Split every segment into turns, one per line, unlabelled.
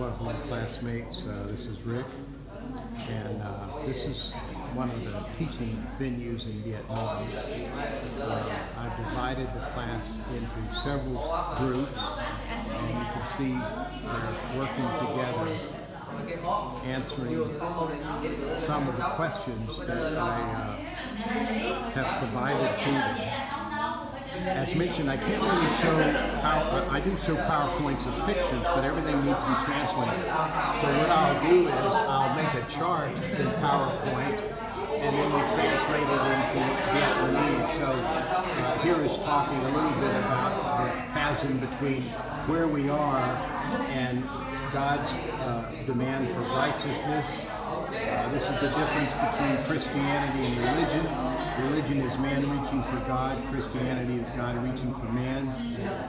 welcome classmates. This is Rick, and this is one of the teaching venues in Vietnam. I've divided the class into several groups, and you can see they're working together, answering some of the questions that I have provided to them. As mentioned, I can't really show, I do show PowerPoints of pictures, but everything needs to be translated. So what I'll do is I'll make a chart in PowerPoint, and then we translate it into Vietnamese. So here is talking a little bit about the chasm between where we are and God's demand for righteousness. This is the difference between Christianity and religion. Religion is man reaching for God. Christianity is God reaching for man.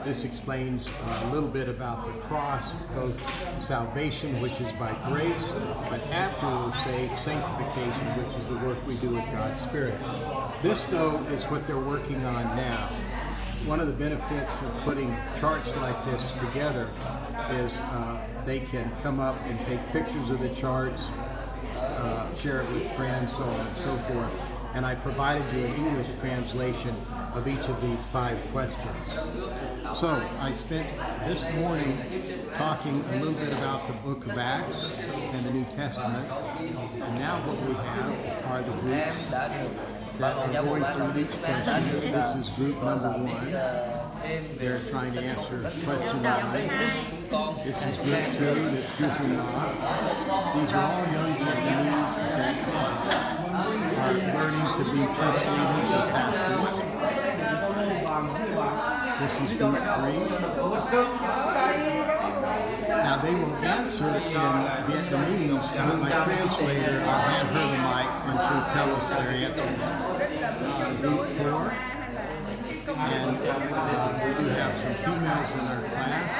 This explains a little bit about the cross, both salvation, which is by grace, but after we're saved, sanctification, which is the work we do with God's Spirit. This, though, is what they're working on now. One of the benefits of putting charts like this together is they can come up and take pictures of the charts, share it with friends, so on and so forth. And I provided you an English translation of each of these 5 questions. So I spent this morning talking a little bit about the book of Acts and the New Testament. And now what we have are the groups that are going through each question. This is group number 1. They're trying to answer question 9. This is group 2 that's goofing off. These are all young Vietnamese that are learning to be church leaders and pastors. This is group 3. Now they will answer in Vietnamese, and with my translator, I'll hand her the mic and she'll tell us their answer. Group 4. And we do have some females in our class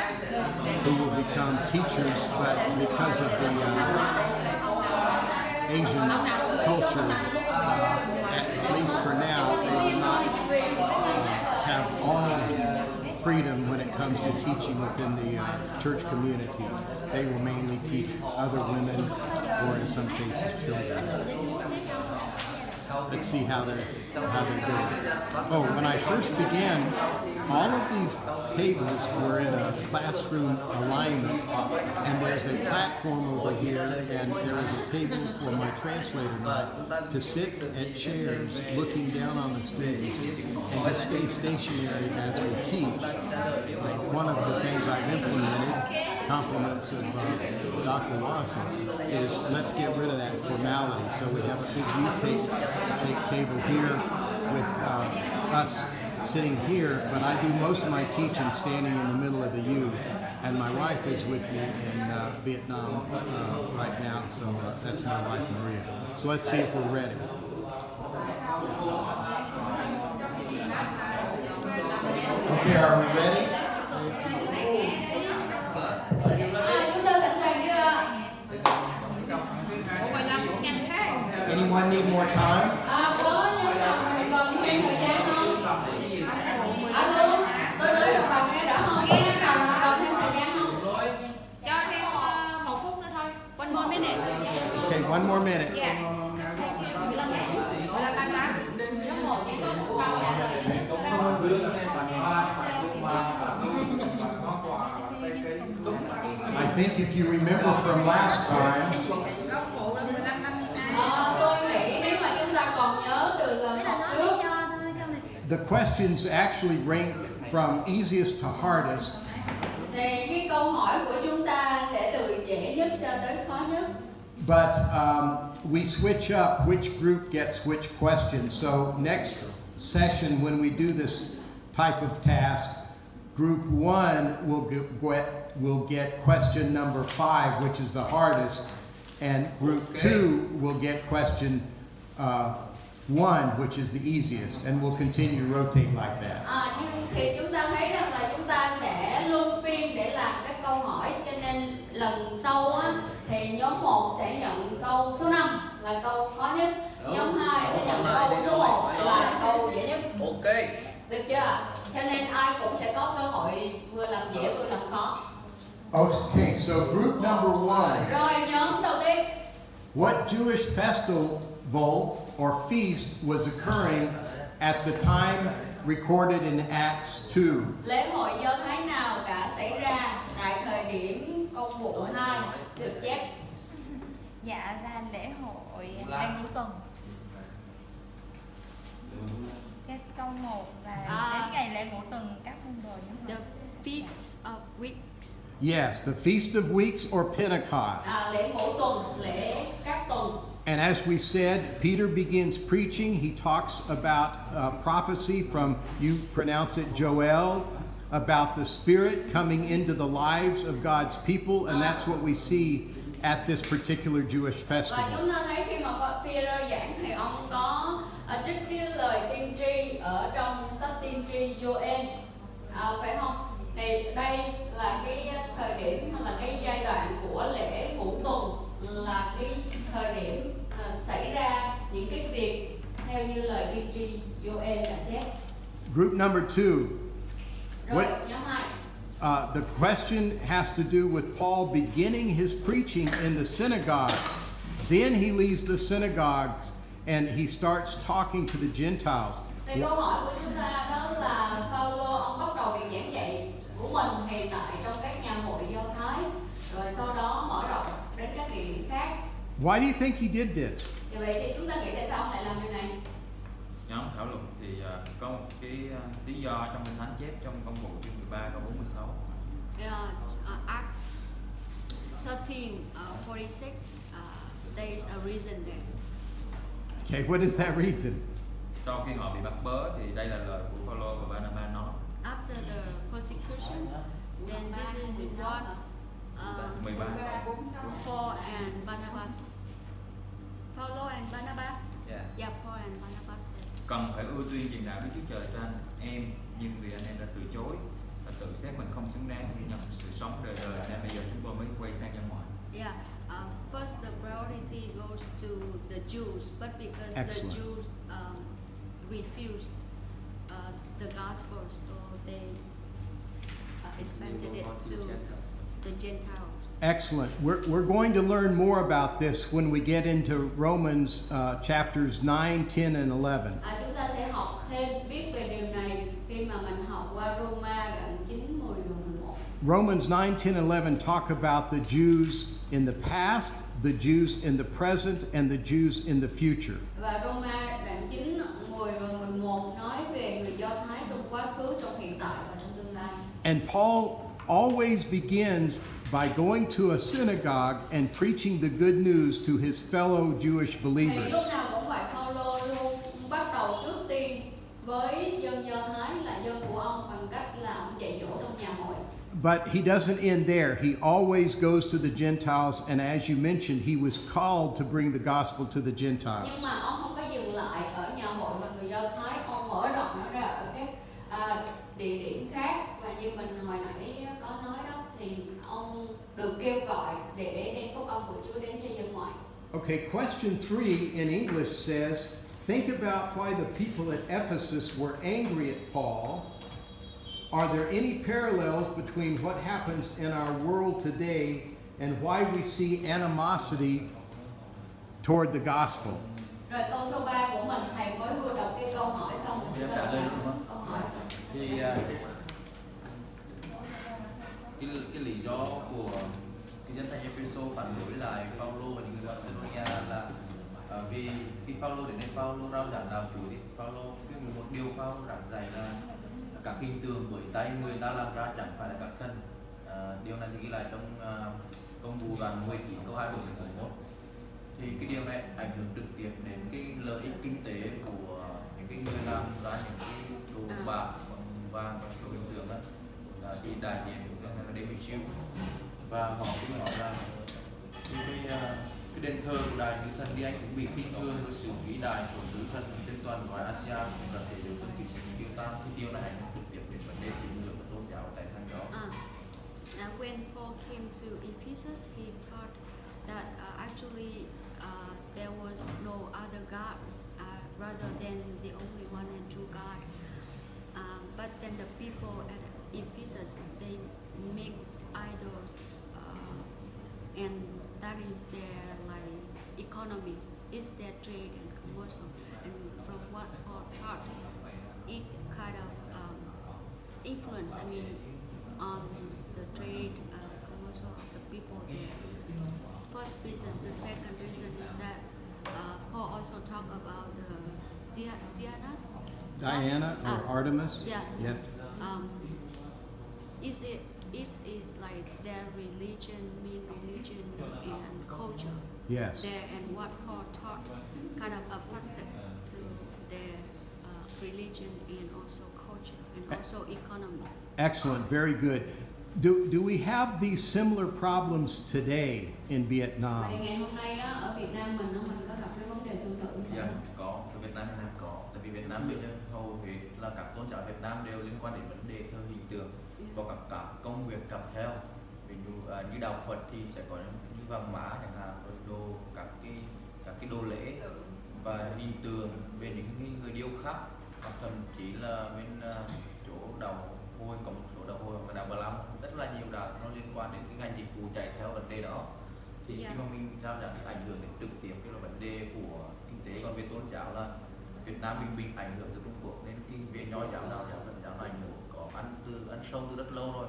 who will become teachers, but because of the Asian culture, at least for now, they do not have all freedom when it comes to teaching within the church community. They will mainly teach other women, or in some cases children. Let's see how they're doing. Oh, when I first began, all of these tables were in a classroom alignment, and there's a platform over here, and there is a table for my translator now to sit at chairs looking down on the stage and to stay stationary as we teach. One of the things I've implemented, compliments of Dr. Lawson, is let's get rid of that formality. So we have a big U-shaped table here with us sitting here, but I do most of my teaching standing in the middle of the U, and my wife is with me in Vietnam right now, so that's my wife Maria. So let's see if we're ready. Okay, are we ready? Anyone need more time? Okay, one more minute. I think if you remember from last time, the questions actually rank from easiest to hardest.
Thì cái câu hỏi của chúng ta sẽ từ dễ nhất cho tới khó nhất.
But we switch up which group gets which question. So next session, when we do this type of task, group 1 will get question number 5, which is the hardest, and group 2 will get question 1, which is the easiest, and we'll continue to rotate like that.
Nhưng thì chúng ta thấy rằng là chúng ta sẽ luân phiên để làm các câu hỏi, cho nên lần sau á, thì nhóm 1 sẽ nhận câu số 5 là câu khó nhất, nhóm 2 sẽ nhận câu số 1 là câu dễ nhất.
Ok.
Được chưa? Cho nên ai cũng sẽ có cơ hội vừa làm dễ vừa làm khó.
Okay, so group number one.
Rồi nhóm đầu tiên,
What Jewish festival or feast was occurring at the time recorded in Acts 2?
lễ hội Do Thái nào đã xảy ra tại thời điểm công vụ 2 được chép?
Dạ là lễ hội lễ ngũ tuần. Cái câu 1 là đến ngày lễ ngũ tuần các môn đồ nhé.
The Feast of Weeks.
Yes, the Feast of Weeks or Pentecost.
Lễ ngũ tuần, lễ các tuần.
And as we said, Peter begins preaching. He talks about prophecy from, you pronounce it Joel, about the Spirit coming into the lives of God's people. And that's what we see at this particular Jewish
Và
festival.
chúng ta thấy khi mà Phi-e-rơ giảng thì ông có trích cái lời tiên tri ở trong sách tiên tri Joel, phải không? Thì đây là cái thời điểm hay là cái giai đoạn của lễ ngũ tuần, là cái thời điểm xảy ra những cái việc theo như lời tiên tri Joel đã chép.
Group number 2.
Rồi
What-
nhóm 2.
The question has to do with Paul beginning his preaching in the synagogue. Then he leaves the synagogues and he starts talking to the Gentiles.
Thì câu hỏi của chúng ta đó là Phaolô ông bắt đầu việc giảng dạy của mình hiện tại trong các nhà hội Do Thái, rồi sau đó mở rộng đến các địa điểm khác.
Why do you think he did this?
Vì vậy thì chúng ta nghĩ tại sao ông lại làm điều này?
Nhóm thảo luận thì có một cái lý do trong Kinh Thánh chép trong Công vụ chương 13 câu 46.
Acts 13, 46. There is a reason there.
Okay, what is that reason?
Sau khi họ bị bắt bớ thì đây là lời của Phaolô và Barnabas nói.
After the persecution, then this is what
13.
Paul and Barnabas. Paulo and Barnabas.
Yeah.
Yeah, Paul and Barnabas said.
Cần phải ưu tiên truyền đạo Đức Chúa Trời cho anh em, nhưng vì anh em đã từ chối và tự xét mình không xứng đáng nhận sự sống đời đời, nên bây giờ chúng tôi mới quay sang dân ngoại.
Yeah. First, the priority goes to the Jews, but because the
Excellent.
Jews refused the gospel, so they expanded it to the Gentiles.
Excellent. We're going to learn more about this when we get into Romans chapters 9, 10, and 11.
Chúng ta sẽ học thêm biết về điều này khi mà mình học qua Roma đoạn 9, 10 và 11.
Romans 9, 10, and 11 talk about the Jews in the past, the Jews in the present, and the Jews in the future.
Và Roma đoạn 9, 10 và 11 nói về người Do Thái trong quá khứ, trong hiện tại và trong tương lai.
And Paul always begins by going to a synagogue and preaching the good news to his fellow Jewish
Thì
believers.
lúc nào cũng vậy, Phaolô luôn bắt đầu trước tiên với dân Do Thái là dân của ông bằng cách là ông dạy dỗ trong nhà hội.
But he doesn't end there. He always goes to the Gentiles, and as you mentioned, he was called to bring the gospel to the Gentiles.
Nhưng mà ông không có dừng lại ở nhà hội và người Do Thái, ông mở rộng nó ra ở các địa điểm khác, và như mình hồi nãy có nói đó, thì ông được kêu gọi để đem phúc âm của Chúa đến cho dân ngoại.
Okay, question 3 in English says, think about why the people at Ephesus were angry at Paul. Are there any parallels between what happens in our world today and why we see animosity toward the gospel?
Rồi câu số 3 của mình, thầy mới vừa đọc cái câu hỏi xong rồi chúng ta
trả lời
làm
đúng không?
câu hỏi.
Thì cái lý do của cái dân thành Epheso phản đối lại Phaolô và những người Macedonia là vì khi Phaolô đến đây, Phaolô rao giảng đạo Chúa thì Phaolô cái một điều Phaolô giảng dạy là các hình tượng bởi tay người ta làm ra chẳng phải là các thần. Điều này thì ghi lại trong Công vụ đoạn 19 câu 27 đến 31. Thì cái điều này ảnh hưởng trực tiếp đến cái lợi ích kinh tế của những cái người làm ra những cái đồ bạc vàng và đồ bình thường đó, thì đại diện của cái David Chiu, và họ cũng nói là cái đền thờ của đài nữ thần đi Anh cũng bị khinh thường với sự vĩ đại của nữ thần trên toàn gói ASEAN, cũng có thể được phân kỳ sẽ tiêu tan. Cái điều này ảnh hưởng trực tiếp đến vấn đề tín ngưỡng và tôn giáo tại thành đó.
When Paul came to Ephesus, he taught that actually there was no other gods rather than the only one and true God. But then the people at Ephesus, they make idols is their like economy, it's their trade and commercial, and from what Paul taught, it kind of influence. I mean, on the trade commercial of the people there. First reason, the second reason is that Paul also talked about the
Diana or Artemis?
Yeah.
Yes.
It is like their religion, main religion and culture
Yes.
there, and what Paul taught kind of affected to their religion and also culture and also economy.
Excellent. Very good. Do we have these similar problems today in Vietnam?
Vậy ngày hôm nay á, ở Việt Nam mình có gặp cái vấn đề tương tự như
Dạ
vậy không?
có, ở Việt Nam mình có. Tại vì Việt Nam bây giờ hầu hết là các tôn giáo Việt Nam đều liên quan đến vấn đề thờ hình tượng và cả công việc kèm theo. Ví dụ như đạo Phật thì sẽ có như vàng mã chẳng hạn, rồi các cái đồ lễ và hình tượng về những người điêu khắc, hoặc thậm chí là bên chỗ đạo Hồi có một số đạo Hồi hoặc là đạo Bà Lâm, rất là nhiều đạo nó liên quan đến cái ngành dịch vụ chạy theo vấn đề đó. Thì khi mà mình giao giảng thì ảnh hưởng đến trực tiếp cái là vấn đề của kinh tế. Còn về tôn giáo là Việt Nam mình bị ảnh hưởng từ Trung Quốc, nên cái việc nho giáo nào giáo Phật giáo nó ảnh hưởng có ăn sâu từ rất lâu rồi,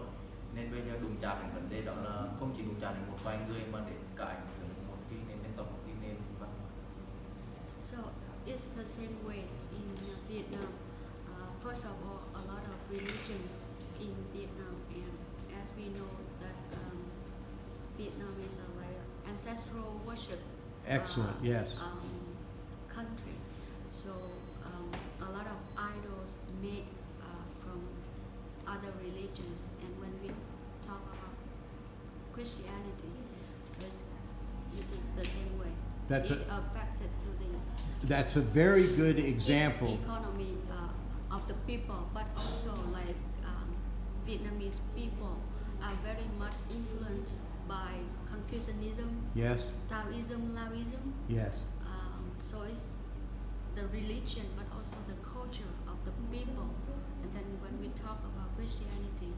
nên bây giờ đụng chạm đến vấn đề đó là không chỉ đụng chạm đến một vài người mà đến cả ảnh hưởng đến một cái nền dân tộc, một cái nền văn hóa.
So it's the same way in Vietnam. First of all, a lot of religions in Vietnam, and as we know that Vietnam is a like ancestral worship.
Excellent. Yes.
Country. So a lot of idols made from other religions, and when we talk about Christianity, so it's the same way. It affected to
That's a very good example.
economy of the people, but also like Vietnamese people are very much influenced by Confucianism,
Yes.
Taoism, Laoism.
Yes.
So it's the religion, but also the culture of the people. And then when we talk about Christianity,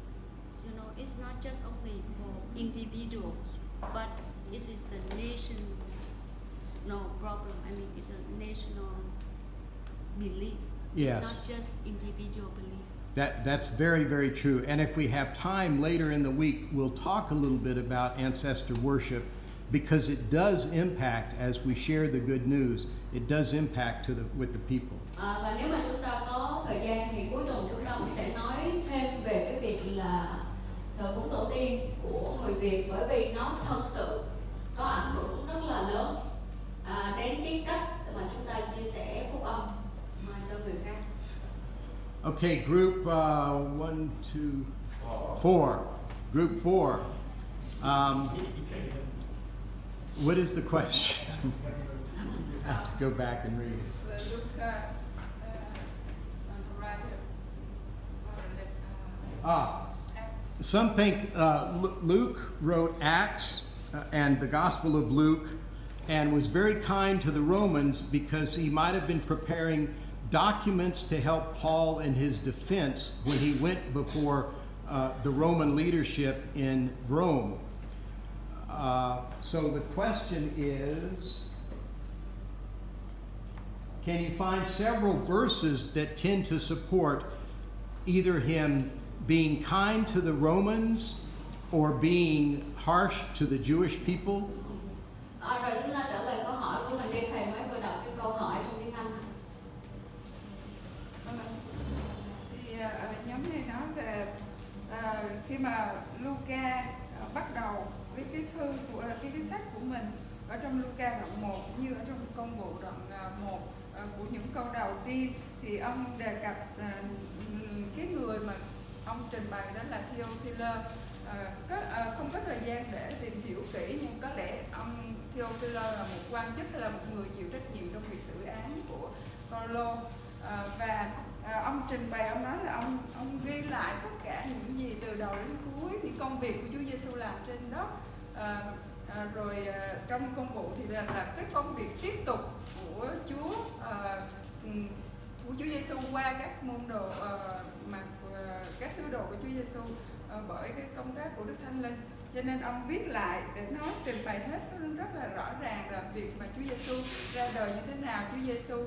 you know, it's not just only for individuals, but this is the national problem. I mean, it's a national belief.
Yes.
It's not just individual belief.
That's very, very true. And if we have time later in the week, we'll talk a little bit about ancestor worship, because it does impact, as we share the good news, it does impact with the people.
Và nếu mà chúng ta có thời gian thì cuối tuần chúng ta cũng sẽ nói thêm về cái việc là thờ cúng tổ tiên của người Việt, bởi vì nó thật sự có ảnh hưởng rất là lớn đến cái cách mà chúng ta chia sẻ phúc âm cho người khác.
Okay, group 1, 2, 4. Group 4. What is the question? I have to go back and read it. Some think Luke wrote Acts and the Gospel of Luke, and was very kind to the Romans because he might have been preparing documents to help Paul in his defense when he went before the Roman leadership in Rome. So the question is, can you find several verses that tend to support either him being kind to the Romans or being harsh to the Jewish people?
Rồi chúng ta trả lời câu hỏi của mình đi, thầy mới vừa đọc cái câu hỏi trong tiếng Anh.
Thì ở nhóm này nói về khi mà Luca bắt đầu với cái thư của cái sách của mình ở trong Luca đoạn 1 cũng như ở trong công vụ đoạn 1 của những câu đầu tiên, thì ông đề cập cái người mà ông trình bày đó là Theophilus. Không có thời gian để tìm hiểu kỹ, nhưng có lẽ ông Theophilus là một quan chức hay là một người chịu trách nhiệm trong việc xử án của Phaolô, và ông trình bày, ông nói là ông ghi lại tất cả những gì từ đầu đến cuối, những công việc của Chúa Giêsu làm trên đất. Rồi trong công vụ thì là cái công việc tiếp tục của Chúa Giêsu qua các môn đồ các sứ đồ của Chúa Giêsu bởi cái công tác của Đức Thánh Linh. cho nên ông viết lại để nói trình bày hết rất là rõ ràng là việc mà Chúa Giêsu ra đời như thế nào, Chúa Giêsu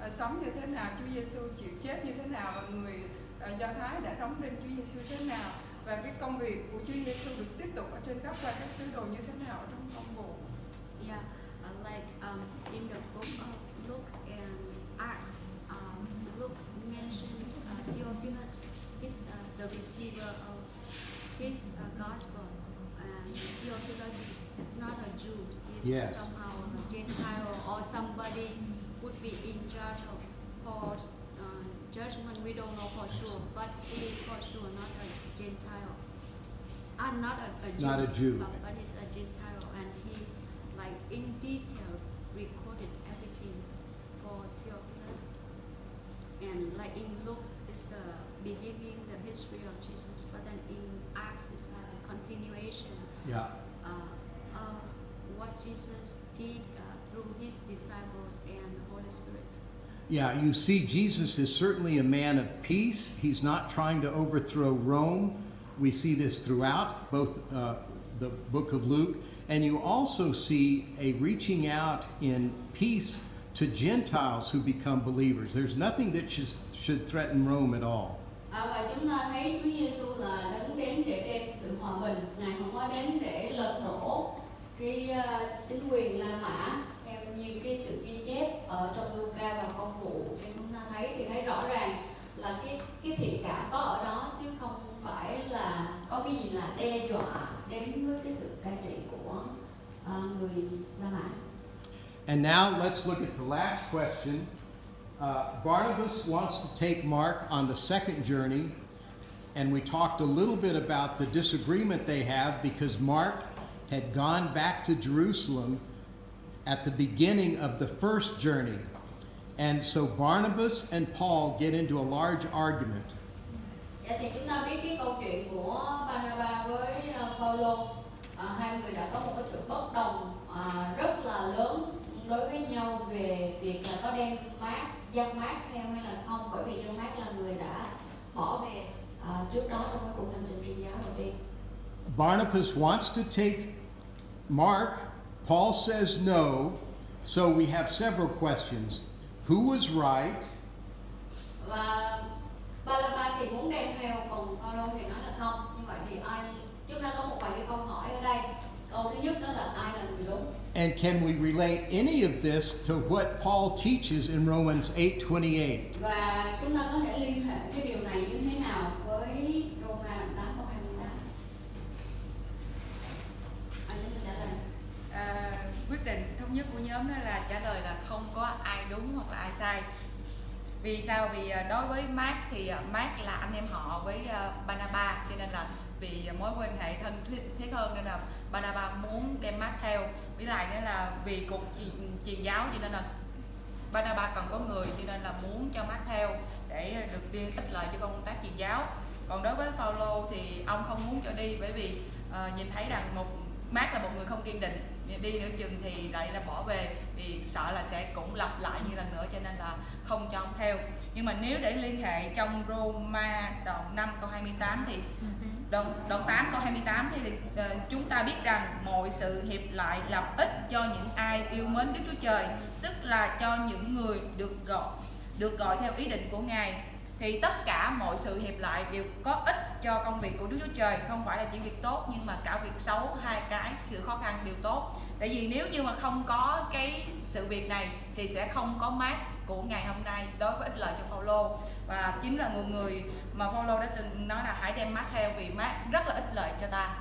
sống như thế nào, Chúa Giêsu chịu chết như thế nào và người Do Thái đã đóng đinh Chúa Giêsu thế nào, và cái công việc của Chúa Giêsu được tiếp tục ở trên khắp qua các sứ đồ như thế nào trong công vụ.
Yeah, like in the book of Luke and Acts, Luke mentioned Theophilus, he's the receiver of his gospel, and Theophilus is not a Jew, he's
Yes.
somehow a Gentile or somebody would be in charge of Paul's judgment. We don't know for sure, but he is for sure not a Gentile. Not a Jew,
Not a Jew.
But he's a Gentile, and he, like in details, recorded everything for Theophilus. And like in Luke, it's the beginning, the history of Jesus, but then in Acts, it's like a continuation
Yeah.
of what Jesus did through his disciples and the Holy Spirit.
Yeah, you see, Jesus is certainly a man of peace. He's not trying to overthrow Rome. We see this throughout both the book of Luke. And you also see a reaching out in peace to Gentiles who become believers. There's nothing that should threaten Rome at all.
Và chúng ta thấy Chúa Giêsu là đấng đến để đem sự hòa bình, Ngài không có đến để lật đổ cái chính quyền La Mã theo như cái sự ghi chép ở trong Luca và công vụ. Cho chúng ta thấy rõ ràng là cái thiện cảm có ở đó, chứ không phải là có cái gì là đe dọa đến với cái sự cai trị của người La Mã.
And now let's look at the last question. Barnabas wants to take Mark on the second journey, and we talked a little bit about the disagreement they have because Mark had gone back to Jerusalem at the beginning of the first journey. And so Barnabas and Paul get into a large argument.
Dạ, thì chúng ta biết cái câu chuyện của Barnabas với Phaolô, hai người đã có một cái sự bất đồng rất là lớn đối với nhau về việc là có đem Giăng Mác theo hay là không, bởi vì Giăng Mác là người đã bỏ về trước đó trong cái cuộc hành trình truyền giáo đầu tiên.
Barnabas wants to take Mark. Paul says no. So we have several questions. Who was right?
Và Barnabas thì muốn đem theo, còn Phaolô thì nói là không. Như vậy thì chúng ta có một vài cái câu hỏi ở đây. Câu thứ nhất đó là ai là người đúng?
And can we relate any of this to what Paul teaches in Romans 8:28?
Và chúng ta có thể liên hệ cái điều này như thế nào với Roma 8 câu 28? Anh ấy trả lời.
Quyết định thống nhất của nhóm đó là trả lời là không có ai đúng hoặc là ai sai. Vì sao? Vì đối với Mark thì Mark là anh em họ với Barnabas, cho nên là vì mối quan hệ thân thiết hơn nên là Barnabas muốn đem Mark theo. Với lại nữa là vì cuộc truyền giáo, cho nên là Barnabas cần có người, cho nên là muốn cho Mark theo để được đi ích lợi cho công tác truyền giáo. Còn đối với Phaolô thì ông không muốn cho đi, bởi vì nhìn thấy rằng Mark là một người không kiên định, đi nửa chừng thì lại là bỏ về vì sợ là sẽ cũng lặp lại như lần nữa, cho nên là không cho ông theo. Nhưng mà nếu để liên hệ trong Roma đoạn 5 câu 28 thì đoạn 8 câu 28 thì chúng ta biết rằng mọi sự hiệp lại làm ích cho những ai yêu mến Đức Chúa Trời, tức là cho những người được gọi theo ý định của Ngài. Thì tất cả mọi sự hiệp lại đều có ích cho công việc của Đức Chúa Trời, không phải là chỉ việc tốt nhưng mà cả việc xấu, hai cái sự khó khăn đều tốt. Tại vì nếu như mà không có cái sự việc này thì sẽ không có Mark của ngày hôm nay đối với ích lợi cho Phaolô, và chính là một người mà Phaolô đã từng nói là hãy đem Mark theo vì Mark rất là ích lợi cho ta.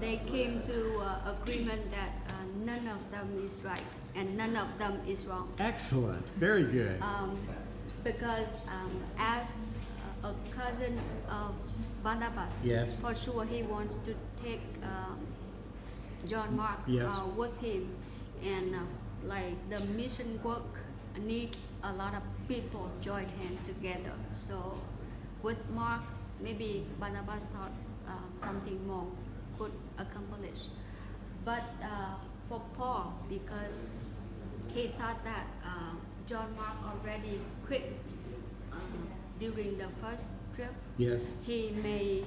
They came to agreement that none of them is right and none of them is wrong.
Excellent. Very good.
Because as a cousin of Barnabas,
Yes.
for sure he wants to take John Mark
Yes.
with him, and like the mission work needs a lot of people join hands together. So with Mark, maybe Barnabas thought something more could accomplish. But for Paul, because he thought that John Mark already quit during the first trip,
Yes.
he may,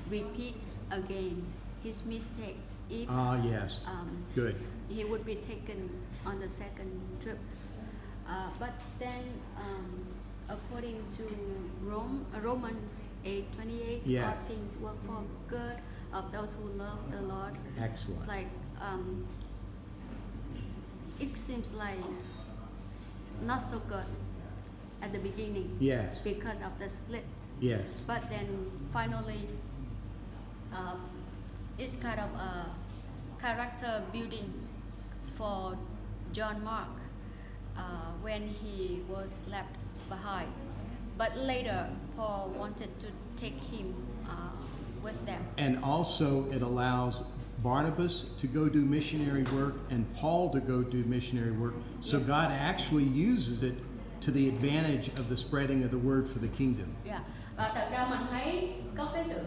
repeat again his mistakes if
Yes. Good.
he would be taken on the second trip. But then, according to Romans 8:28,
Yes.
all things work for good of those who love the Lord.
Excellent.
It's like it seems like not so good at the beginning
Yes.
because of the split.
Yes.
But then finally, it's kind of a character building for John Mark when he was left behind. But later, Paul wanted to take him with them.
And also it allows Barnabas to go do missionary work and Paul to go do missionary work. So
Yeah.
God actually uses it to the advantage of the spreading of the word for the kingdom.
Dạ. Và thật ra mình thấy có cái sự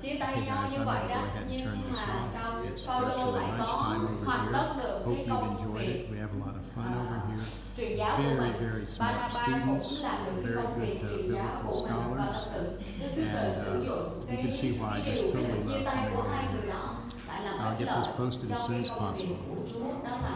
chia tay
Hey
nhau
guys,
như
I'm
vậy
gonna
đó,
go ahead and
nhưng
turn this
mà
off.
sau
It's
Phaolô
virtually
lại có
lunchtime over
hoàn tất
here.
được
Hope
cái
you've
công
enjoyed
việc
it. We have a lot of fun over here.
truyền giáo của
Very,
mình.
very smart
Barnabas
students,
cũng làm được cái
very
công việc
good,
truyền giáo
biblical
của mình và
scholars.
thật sự Đức Chúa Trời
And,
sử dụng
you
cái
can see why I
cái
just
điều cái sự
totally
chia
love
tay của
them.
hai người đó lại làm
I'll
bất
get
lợi
this posted as
cho
soon
cái
as
công việc
possible.
của Chúa, đó là